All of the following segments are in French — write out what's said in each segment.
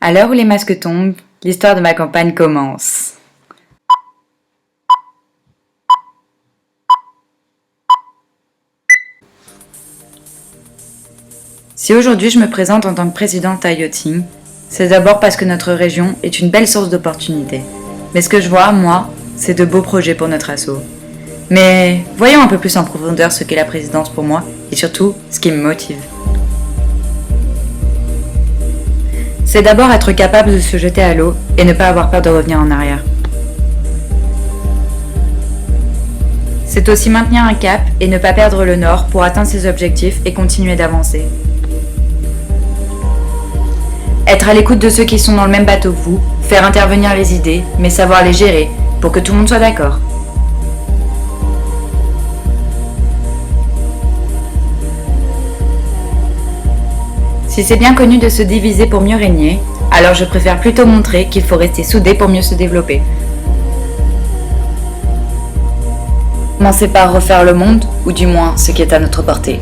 À l'heure où les masques tombent, l'histoire de ma campagne commence. Si aujourd'hui je me présente en tant que présidente à Yachting, c'est d'abord parce que notre région est une belle source d'opportunités. Mais ce que je vois, moi, c'est de beaux projets pour notre asso. Mais voyons un peu plus en profondeur ce qu'est la présidence pour moi et surtout ce qui me motive. C'est d'abord être capable de se jeter à l'eau et ne pas avoir peur de revenir en arrière. C'est aussi maintenir un cap et ne pas perdre le nord pour atteindre ses objectifs et continuer d'avancer. Être à l'écoute de ceux qui sont dans le même bateau que vous, faire intervenir les idées, mais savoir les gérer pour que tout le monde soit d'accord. Si c'est bien connu de se diviser pour mieux régner, alors je préfère plutôt montrer qu'il faut rester soudé pour mieux se développer. Commencer par refaire le monde, ou du moins ce qui est à notre portée.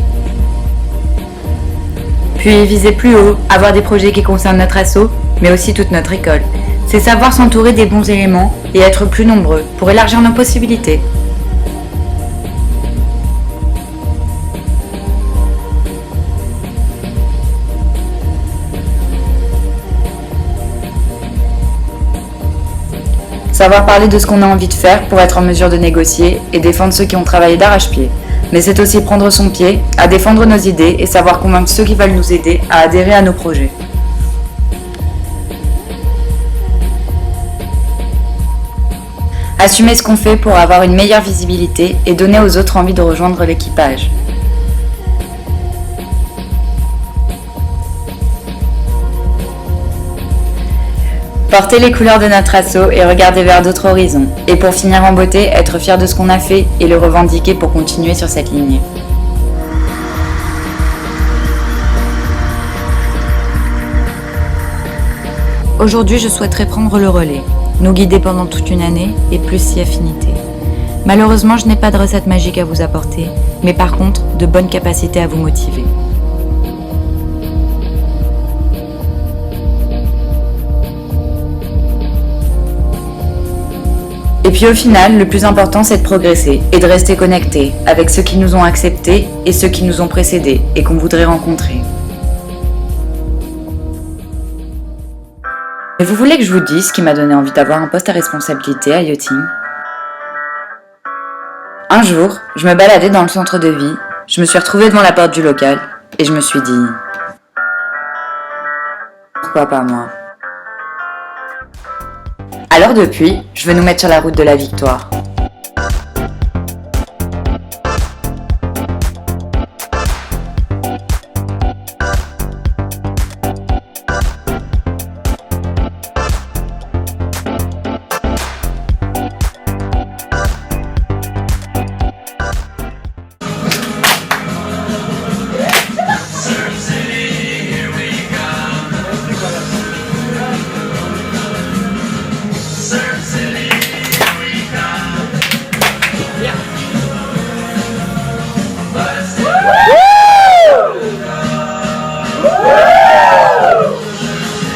Puis viser plus haut, avoir des projets qui concernent notre asso, mais aussi toute notre école. C'est savoir s'entourer des bons éléments et être plus nombreux pour élargir nos possibilités. Savoir parler de ce qu'on a envie de faire pour être en mesure de négocier et défendre ceux qui ont travaillé d'arrache-pied. Mais c'est aussi prendre son pied à défendre nos idées et savoir convaincre ceux qui veulent nous aider à adhérer à nos projets. Assumer ce qu'on fait pour avoir une meilleure visibilité et donner aux autres envie de rejoindre l'équipage. Porter les couleurs de notre asso et regarder vers d'autres horizons. Et pour finir en beauté, être fier de ce qu'on a fait et le revendiquer pour continuer sur cette lignée. Aujourd'hui, je souhaiterais prendre le relais, nous guider pendant toute une année et plus si affinité. Malheureusement, je n'ai pas de recette magique à vous apporter, mais par contre, de bonnes capacités à vous motiver. Et puis au final, le plus important, c'est de progresser et de rester connecté avec ceux qui nous ont acceptés et ceux qui nous ont précédés et qu'on voudrait rencontrer. Et vous voulez que je vous dise ce qui m'a donné envie d'avoir un poste à responsabilité à Yachting ? Un jour, je me baladais dans le centre de vie, je me suis retrouvée devant la porte du local et je me suis dit « Pourquoi pas moi ?» Alors depuis, je veux nous mettre sur la route de la victoire.